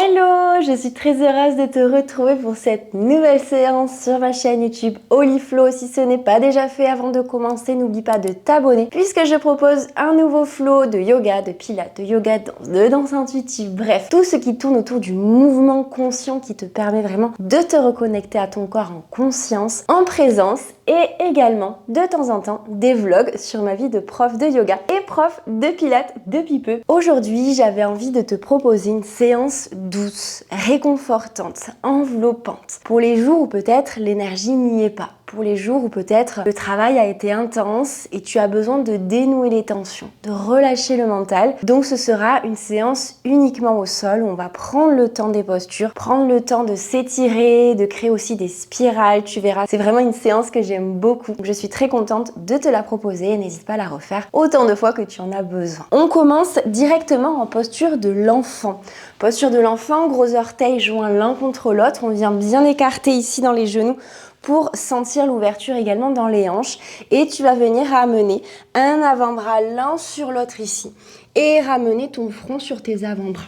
Hello, je suis très heureuse de te retrouver pour cette nouvelle séance sur ma chaîne YouTube Hollyflow. Si ce n'est pas déjà fait, avant de commencer, n'oublie pas de t'abonner puisque je propose un nouveau flow de yoga, de pilates, de yoga danse, de danse intuitive, bref, tout ce qui tourne autour du mouvement conscient qui te permet vraiment de te reconnecter à ton corps en conscience, en présence et également de temps en temps des vlogs sur ma vie de prof de yoga et prof de pilates depuis peu. Aujourd'hui, j'avais envie de te proposer une séance douce, réconfortante, enveloppante. Pour les jours où peut-être l'énergie n'y est pas. Pour les jours où peut-être le travail a été intense et tu as besoin de dénouer les tensions, de relâcher le mental. Donc ce sera une séance uniquement au sol où on va prendre le temps des postures, prendre le temps de s'étirer, de créer aussi des spirales, tu verras. C'est vraiment une séance que j'aime beaucoup. Je suis très contente de te la proposer et n'hésite pas à la refaire autant de fois que tu en as besoin. On commence directement en posture de l'enfant. Posture de l'enfant, gros orteils joints l'un contre l'autre. On vient bien écarter ici dans les genoux pour sentir l'ouverture également dans les hanches. Et tu vas venir ramener un avant-bras l'un sur l'autre ici. Et ramener ton front sur tes avant-bras.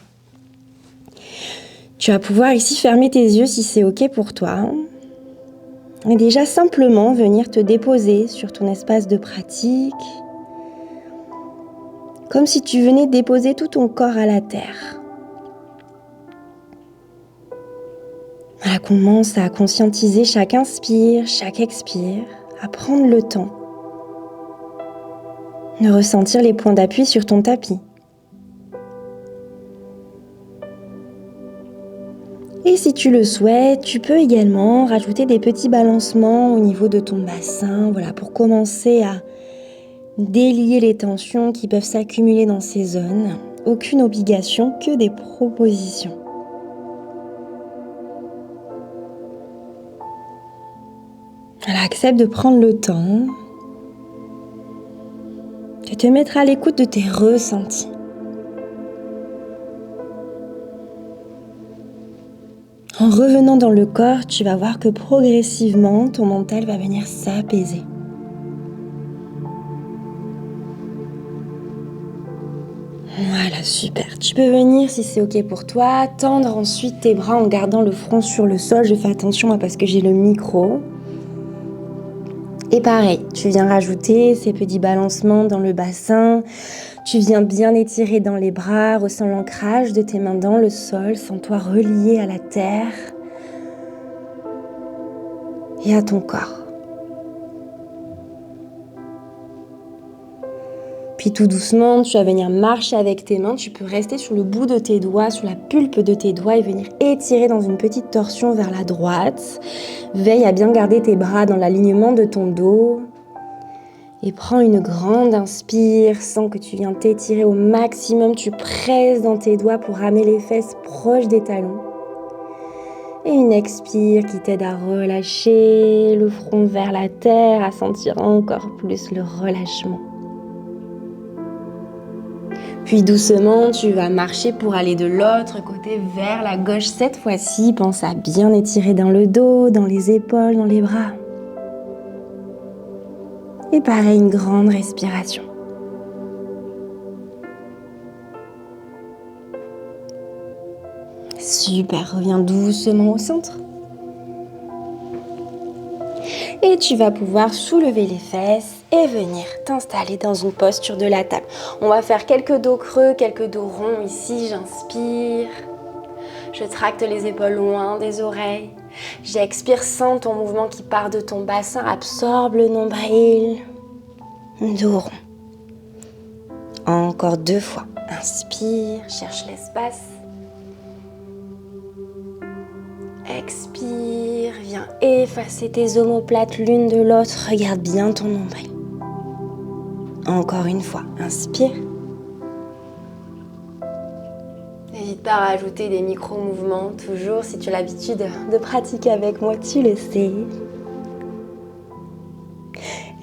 Tu vas pouvoir ici fermer tes yeux si c'est ok pour toi. Et déjà simplement venir te déposer sur ton espace de pratique. Comme si tu venais déposer tout ton corps à la terre. Voilà, commence à conscientiser chaque inspire, chaque expire, à prendre le temps de ressentir les points d'appui sur ton tapis. Et si tu le souhaites, tu peux également rajouter des petits balancements au niveau de ton bassin, voilà, pour commencer à délier les tensions qui peuvent s'accumuler dans ces zones. Aucune obligation, que des propositions. Alors, accepte de prendre le temps de te mettre à l'écoute de tes ressentis. En revenant dans le corps, tu vas voir que progressivement, ton mental va venir s'apaiser. Voilà, super. Tu peux venir, si c'est ok pour toi, tendre ensuite tes bras en gardant le front sur le sol. Je fais attention parce que j'ai le micro. Et pareil, tu viens rajouter ces petits balancements dans le bassin. Tu viens bien étirer dans les bras, ressens l'ancrage de tes mains dans le sol, sens-toi relié à la terre et à ton corps. Puis tout doucement, tu vas venir marcher avec tes mains. Tu peux rester sur le bout de tes doigts, sur la pulpe de tes doigts et venir étirer dans une petite torsion vers la droite. Veille à bien garder tes bras dans l'alignement de ton dos. Et prends une grande inspire, sens que tu viens t'étirer au maximum. Tu presses dans tes doigts pour ramener les fesses proches des talons. Et une expire qui t'aide à relâcher le front vers la terre, à sentir encore plus le relâchement. Puis doucement, tu vas marcher pour aller de l'autre côté vers la gauche. Cette fois-ci, pense à bien étirer dans le dos, dans les épaules, dans les bras. Et pareil, une grande respiration. Super, reviens doucement au centre. Et tu vas pouvoir soulever les fesses et venir t'installer dans une posture de la table. On va faire quelques dos creux, quelques dos ronds ici. J'inspire. Je tracte les épaules loin des oreilles. J'expire, sens ton mouvement qui part de ton bassin. Absorbe le nombril. Dos rond. Encore 2 fois. Inspire, cherche l'espace. Expire, viens effacer tes omoplates l'une de l'autre. Regarde bien ton nombril. Encore une fois, inspire. N'hésite pas à rajouter des micro-mouvements, toujours si tu as l'habitude de pratiquer avec moi, tu le sais.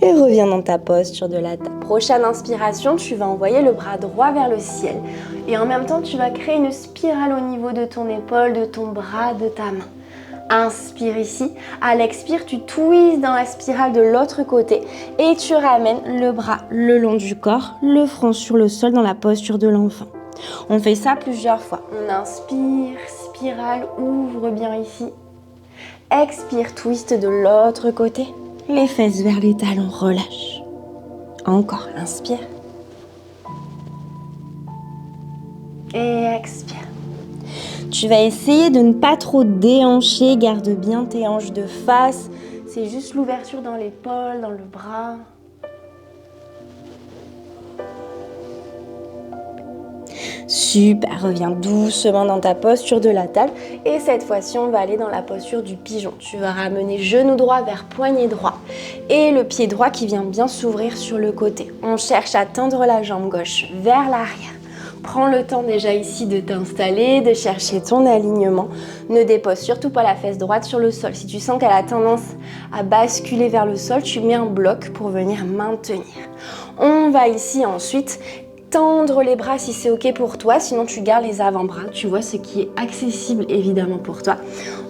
Et reviens dans ta posture de la table. Prochaine inspiration, tu vas envoyer le bras droit vers le ciel. Et en même temps, tu vas créer une spirale au niveau de ton épaule, de ton bras, de ta main. Inspire ici. À l'expire, tu twists dans la spirale de l'autre côté et tu ramènes le bras le long du corps, le front sur le sol dans la posture de l'enfant. On fait ça plusieurs fois. On inspire, spirale, ouvre bien ici. Expire, twist de l'autre côté. Les fesses vers les talons, relâche. Encore, inspire. Et expire. Tu vas essayer de ne pas trop déhancher, garde bien tes hanches de face. C'est juste l'ouverture dans l'épaule, dans le bras. Super, reviens doucement dans ta posture de la table. Et cette fois-ci, on va aller dans la posture du pigeon. Tu vas ramener genou droit vers poignet droit. Et le pied droit qui vient bien s'ouvrir sur le côté. On cherche à tendre la jambe gauche vers l'arrière. Prends le temps déjà ici de t'installer, de chercher ton alignement. Ne dépose surtout pas la fesse droite sur le sol. Si tu sens qu'elle a tendance à basculer vers le sol, tu mets un bloc pour venir maintenir. On va ici ensuite tendre les bras si c'est ok pour toi, sinon tu gardes les avant-bras. Tu vois ce qui est accessible évidemment pour toi.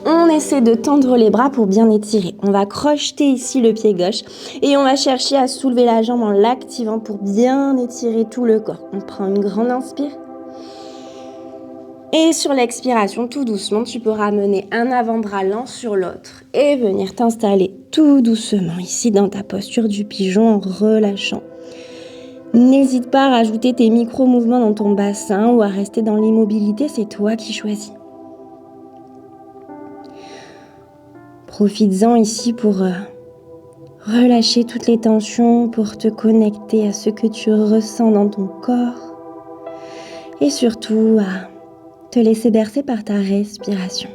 On essaie de tendre les bras pour bien étirer. On va crocheter ici le pied gauche et on va chercher à soulever la jambe en l'activant pour bien étirer tout le corps. On prend une grande inspire. Et sur l'expiration, tout doucement, tu peux ramener un avant-bras l'un sur l'autre et venir t'installer tout doucement ici dans ta posture du pigeon en relâchant. N'hésite pas à rajouter tes micro-mouvements dans ton bassin ou à rester dans l'immobilité, c'est toi qui choisis. Profites-en ici pour relâcher toutes les tensions, pour te connecter à ce que tu ressens dans ton corps et surtout à te laisser bercer par ta respiration.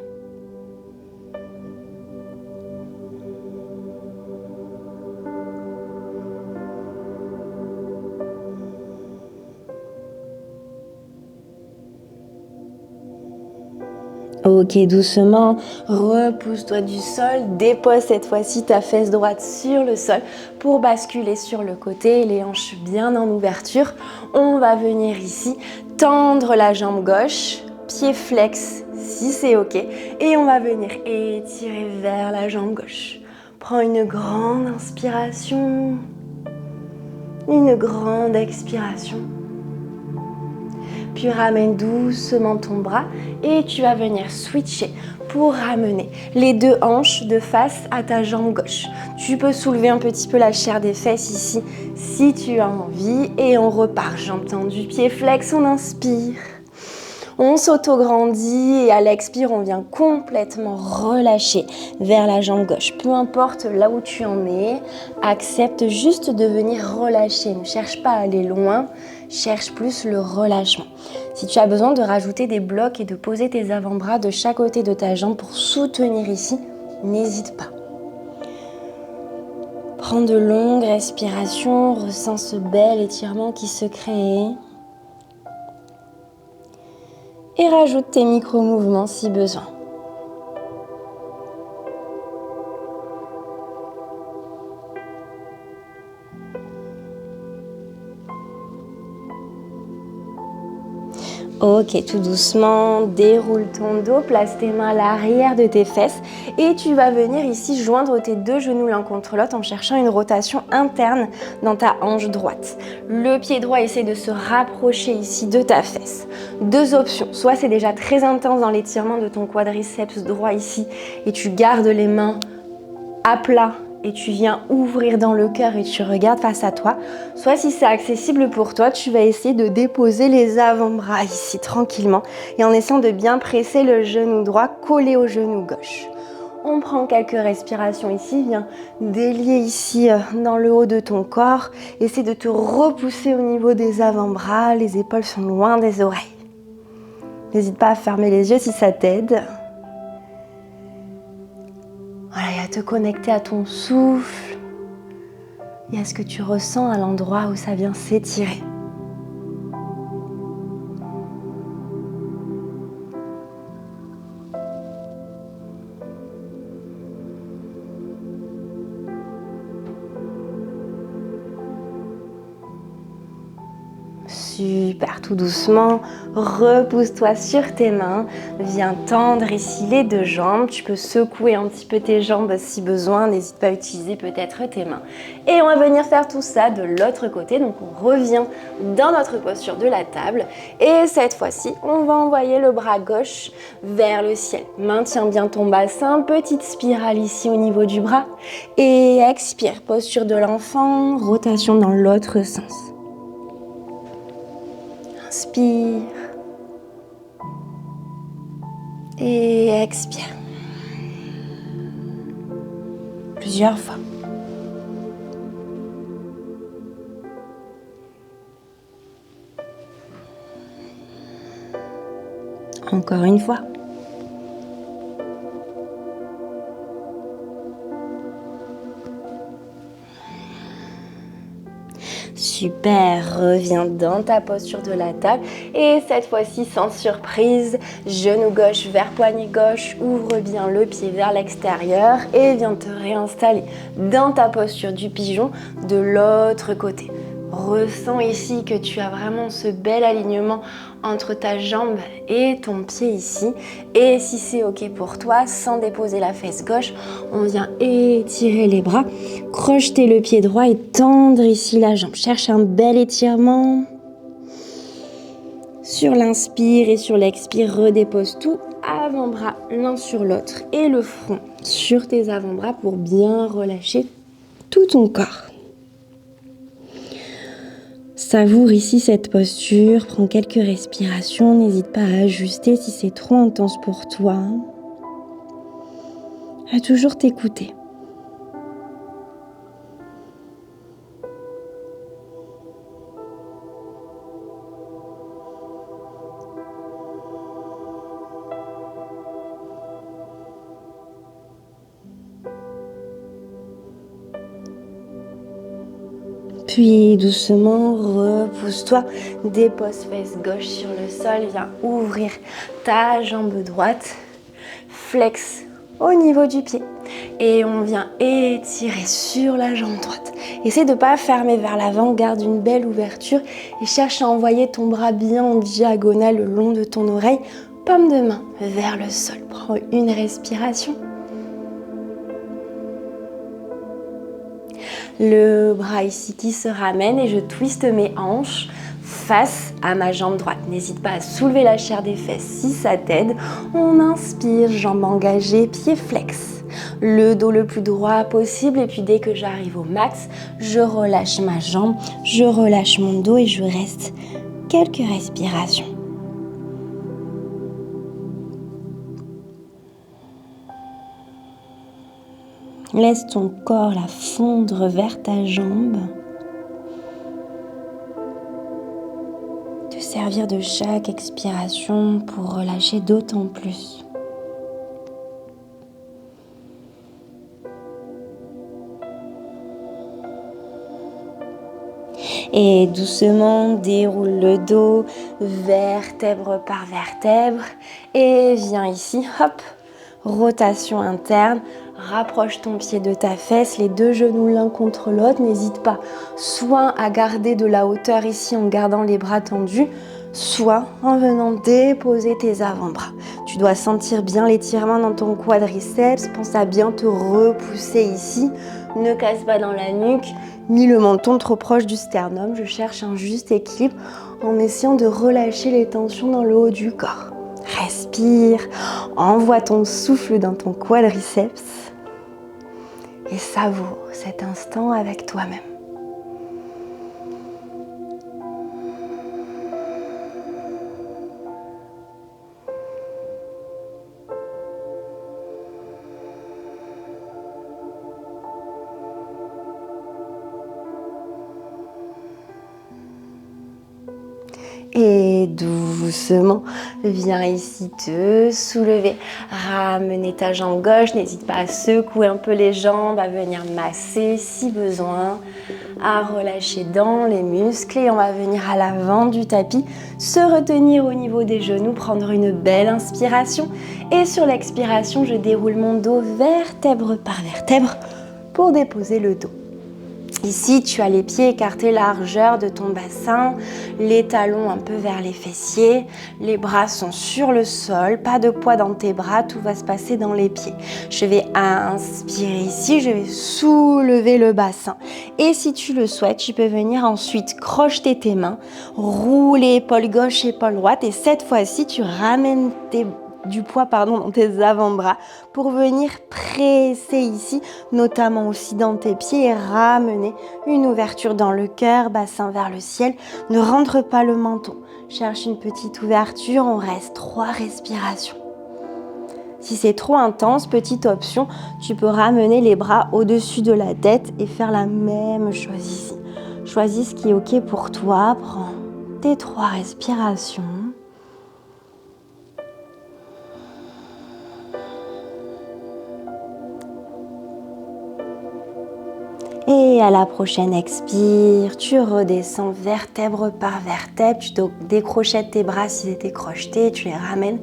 Ok, doucement, repousse-toi du sol, dépose cette fois-ci ta fesse droite sur le sol pour basculer sur le côté, les hanches bien en ouverture. On va venir ici tendre la jambe gauche, pied flex si c'est ok, et on va venir étirer vers la jambe gauche. Prends une grande inspiration, une grande expiration. Puis ramène doucement ton bras et tu vas venir switcher pour ramener les deux hanches de face à ta jambe gauche. Tu peux soulever un petit peu la chair des fesses ici si tu as envie et on repart. Jambe tendue, pied flex, on inspire. On s'auto-grandit et à l'expire, on vient complètement relâcher vers la jambe gauche. Peu importe là où tu en es, accepte juste de venir relâcher. Ne cherche pas à aller loin, cherche plus le relâchement. Si tu as besoin de rajouter des blocs et de poser tes avant-bras de chaque côté de ta jambe pour soutenir ici, n'hésite pas. Prends de longues respirations, ressens ce bel étirement qui se crée. Et rajoute tes micro-mouvements si besoin. Ok, tout doucement, déroule ton dos, place tes mains à l'arrière de tes fesses et tu vas venir ici joindre tes deux genoux l'un contre l'autre en cherchant une rotation interne dans ta hanche droite. Le pied droit essaie de se rapprocher ici de ta fesse. Deux options, soit c'est déjà très intense dans l'étirement de ton quadriceps droit ici et tu gardes les mains à plat et tu viens ouvrir dans le cœur et tu regardes face à toi. Soit si c'est accessible pour toi, tu vas essayer de déposer les avant-bras ici tranquillement et en essayant de bien presser le genou droit collé au genou gauche. On prend quelques respirations ici, viens délier ici dans le haut de ton corps. Essaie de te repousser au niveau des avant-bras, les épaules sont loin des oreilles. N'hésite pas à fermer les yeux si ça t'aide. Voilà, et à te connecter à ton souffle et à ce que tu ressens à l'endroit où ça vient s'étirer. Super, tout doucement, repousse-toi sur tes mains, viens tendre ici les deux jambes, tu peux secouer un petit peu tes jambes si besoin, n'hésite pas à utiliser peut-être tes mains. Et on va venir faire tout ça de l'autre côté, donc on revient dans notre posture de la table et cette fois-ci, on va envoyer le bras gauche vers le ciel. Maintiens bien ton bassin, petite spirale ici au niveau du bras et expire, posture de l'enfant, rotation dans l'autre sens. Inspire et expire. Plusieurs fois. Encore une fois. Super, reviens dans ta posture de la table et cette fois-ci sans surprise, genou gauche vers poignet gauche, ouvre bien le pied vers l'extérieur et viens te réinstaller dans ta posture du pigeon de l'autre côté. Ressens ici que tu as vraiment ce bel alignement entre ta jambe et ton pied ici. Et si c'est ok pour toi, sans déposer la fesse gauche, on vient étirer les bras, crocheter le pied droit et tendre ici la jambe. Cherche un bel étirement. Sur l'inspire et sur l'expire, redépose tout, avant-bras l'un sur l'autre et le front sur tes avant-bras pour bien relâcher tout ton corps. Savoure ici cette posture, prends quelques respirations, n'hésite pas à ajuster si c'est trop intense pour toi. À toujours t'écouter. Puis doucement, repousse-toi, dépose fesse gauche sur le sol, viens ouvrir ta jambe droite, flex au niveau du pied et on vient étirer sur la jambe droite. Essaie de ne pas fermer vers l'avant, garde une belle ouverture et cherche à envoyer ton bras bien en diagonale le long de ton oreille, paume de main vers le sol. Prends une respiration. Le bras ici qui se ramène et je twiste mes hanches face à ma jambe droite. N'hésite pas à soulever la chair des fesses si ça t'aide. On inspire, jambes engagées, pieds flex. Le dos le plus droit possible et puis dès que j'arrive au max, je relâche ma jambe, je relâche mon dos et je reste quelques respirations. Laisse ton corps la fondre vers ta jambe. Te servir de chaque expiration pour relâcher d'autant plus. Et doucement déroule le dos, vertèbre par vertèbre. Et viens ici, hop, rotation interne. Rapproche ton pied de ta fesse, les deux genoux l'un contre l'autre. N'hésite pas soit à garder de la hauteur ici en gardant les bras tendus, soit en venant déposer tes avant-bras. Tu dois sentir bien l'étirement dans ton quadriceps. Pense à bien te repousser ici. Ne casse pas dans la nuque, ni le menton trop proche du sternum. Je cherche un juste équilibre en essayant de relâcher les tensions dans le haut du corps. Respire, envoie ton souffle dans ton quadriceps et savoure cet instant avec toi-même. Et doucement, viens ici te soulever, ramener ta jambe gauche, n'hésite pas à secouer un peu les jambes, à venir masser si besoin, à relâcher dans les muscles et on va venir à l'avant du tapis, se retenir au niveau des genoux, prendre une belle inspiration et sur l'expiration, je déroule mon dos vertèbre par vertèbre pour déposer le dos. Ici, tu as les pieds écartés largeur de ton bassin, les talons un peu vers les fessiers, les bras sont sur le sol, pas de poids dans tes bras, tout va se passer dans les pieds. Je vais inspirer ici, je vais soulever le bassin. Et si tu le souhaites, tu peux venir ensuite crocheter tes mains, rouler épaule gauche, épaule droite et cette fois-ci, tu ramènes du poids dans tes avant-bras pour venir presser ici, notamment aussi dans tes pieds et ramener une ouverture dans le cœur, bassin vers le ciel. Ne rentre pas le menton. Cherche une petite ouverture, on reste 3 respirations. Si c'est trop intense, petite option, tu peux ramener les bras au-dessus de la tête et faire la même chose ici. Choisis ce qui est OK pour toi, prends tes 3 respirations. Et à la prochaine expire, tu redescends vertèbre par vertèbre, tu décrochettes tes bras s'ils étaient crochetés, tu les ramènes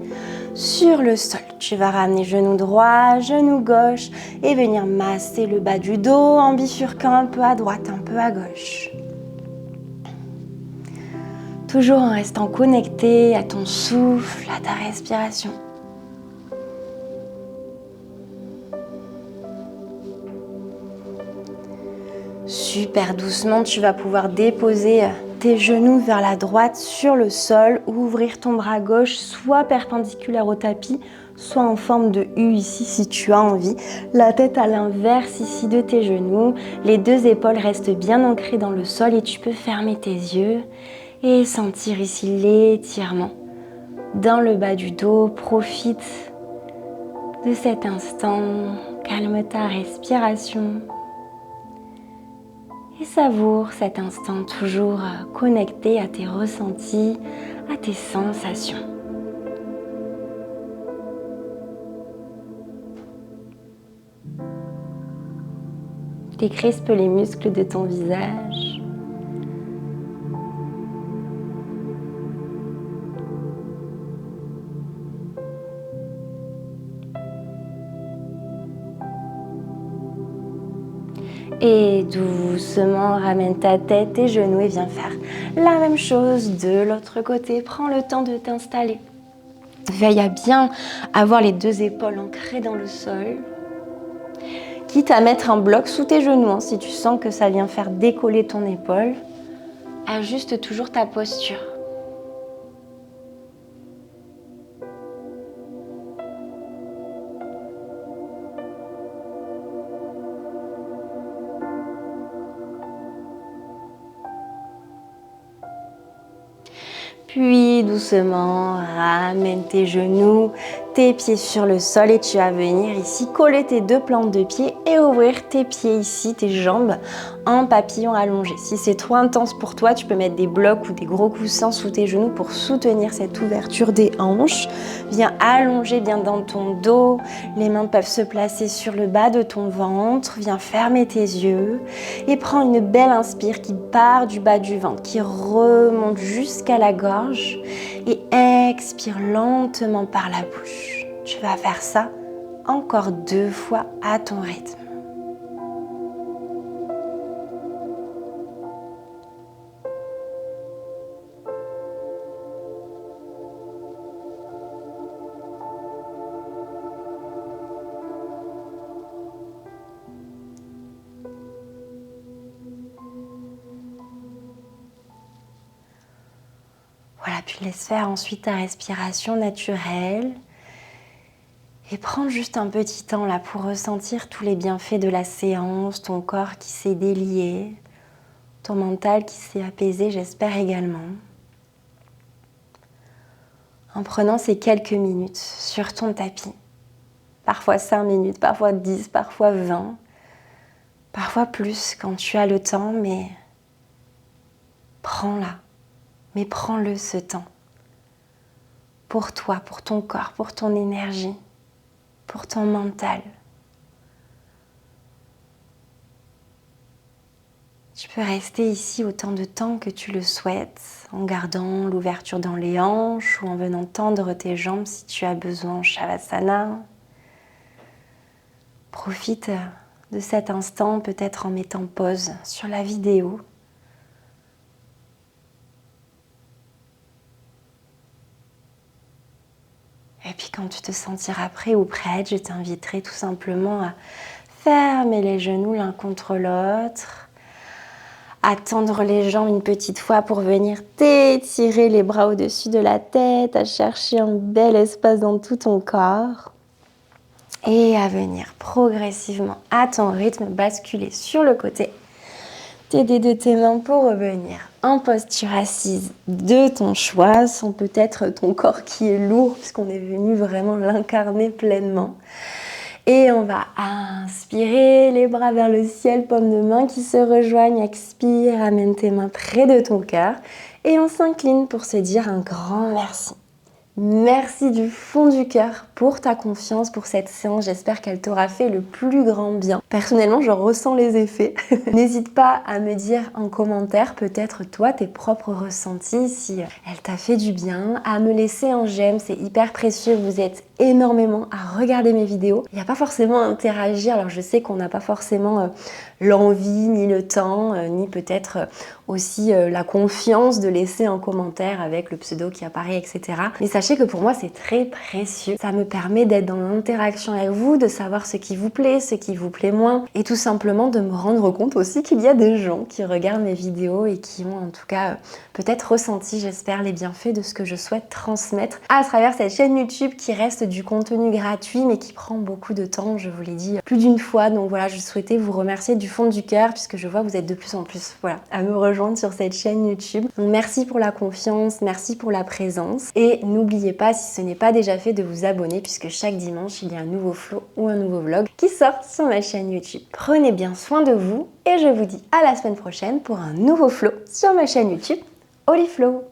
sur le sol. Tu vas ramener genou droit, genou gauche et venir masser le bas du dos en bifurquant un peu à droite, un peu à gauche. Toujours en restant connecté à ton souffle, à ta respiration. Super doucement, tu vas pouvoir déposer tes genoux vers la droite sur le sol, ouvrir ton bras gauche soit perpendiculaire au tapis, soit en forme de U ici si tu as envie. La tête à l'inverse ici de tes genoux, les 2 épaules restent bien ancrées dans le sol et tu peux fermer tes yeux et sentir ici l'étirement dans le bas du dos. Profite de cet instant, calme ta respiration. Et savoure cet instant toujours connecté à tes ressentis, à tes sensations. Décrispe les muscles de ton visage. Et doucement ramène ta tête, tes genoux et viens faire la même chose de l'autre côté. Prends le temps de t'installer. Veille à bien avoir les 2 épaules ancrées dans le sol. Quitte à mettre un bloc sous tes genoux, si tu sens que ça vient faire décoller ton épaule. Ajuste toujours ta posture. Puis doucement, ramène tes genoux, tes pieds sur le sol et tu vas venir ici coller tes 2 plantes de pied et ouvrir tes pieds ici, tes jambes en papillon allongé. Si c'est trop intense pour toi, tu peux mettre des blocs ou des gros coussins sous tes genoux pour soutenir cette ouverture des hanches. Viens allonger bien dans ton dos, les mains peuvent se placer sur le bas de ton ventre. Viens fermer tes yeux et prends une belle inspire qui part du bas du ventre, qui remonte jusqu'à la gorge et expire lentement par la bouche. Tu vas faire ça encore 2 fois à ton rythme. Voilà, tu laisses faire ensuite ta respiration naturelle. Et prends juste un petit temps là pour ressentir tous les bienfaits de la séance, ton corps qui s'est délié, ton mental qui s'est apaisé, j'espère également. En prenant ces quelques minutes sur ton tapis, parfois 5 minutes, parfois 10, parfois 20, parfois plus quand tu as le temps, mais prends-la, mais prends-le ce temps. Pour toi, pour ton corps, pour ton énergie, pour ton mental. Tu peux rester ici autant de temps que tu le souhaites, en gardant l'ouverture dans les hanches ou en venant tendre tes jambes si tu as besoin en Shavasana. Profite de cet instant, peut-être en mettant pause sur la vidéo. Et puis quand tu te sentiras prêt ou prête, je t'inviterai tout simplement à fermer les genoux l'un contre l'autre, à tendre les jambes une petite fois pour venir t'étirer les bras au-dessus de la tête, à chercher un bel espace dans tout ton corps et à venir progressivement à ton rythme basculer sur le côté. T'aider de tes mains pour revenir en posture assise de ton choix, sans peut-être ton corps qui est lourd, puisqu'on est venu vraiment l'incarner pleinement. Et on va inspirer, les bras vers le ciel, paumes de main qui se rejoignent. Expire, amène tes mains près de ton cœur. Et on s'incline pour se dire un grand merci. Merci du fond du cœur pour ta confiance, pour cette séance. J'espère qu'elle t'aura fait le plus grand bien. Personnellement, je ressens les effets. N'hésite pas à me dire en commentaire peut-être toi tes propres ressentis, si elle t'a fait du bien, à me laisser un j'aime, c'est hyper précieux. Vous êtes énormément à regarder mes vidéos. Il n'y a pas forcément à interagir. Alors je sais qu'on n'a pas forcément l'envie, ni le temps, ni peut-être aussi la confiance de laisser un commentaire avec le pseudo qui apparaît, etc. Mais sachez que pour moi c'est très précieux. Ça me permet d'être dans l'interaction avec vous, de savoir ce qui vous plaît, ce qui vous plaît moins, et tout simplement de me rendre compte aussi qu'il y a des gens qui regardent mes vidéos et qui ont en tout cas peut-être ressenti, j'espère, les bienfaits de ce que je souhaite transmettre à travers cette chaîne YouTube qui reste du contenu gratuit mais qui prend beaucoup de temps, je vous l'ai dit plus d'une fois. Donc voilà, je souhaitais vous remercier du fond du cœur puisque je vois que vous êtes de plus en plus à me rejoindre sur cette chaîne YouTube. Donc merci pour la confiance, merci pour la présence et n'oubliez pas, si ce n'est pas déjà fait, de vous abonner puisque chaque dimanche il y a un nouveau flow ou un nouveau vlog qui sort sur ma chaîne YouTube. Prenez bien soin de vous et je vous dis à la semaine prochaine pour un nouveau flow sur ma chaîne YouTube Oliflow.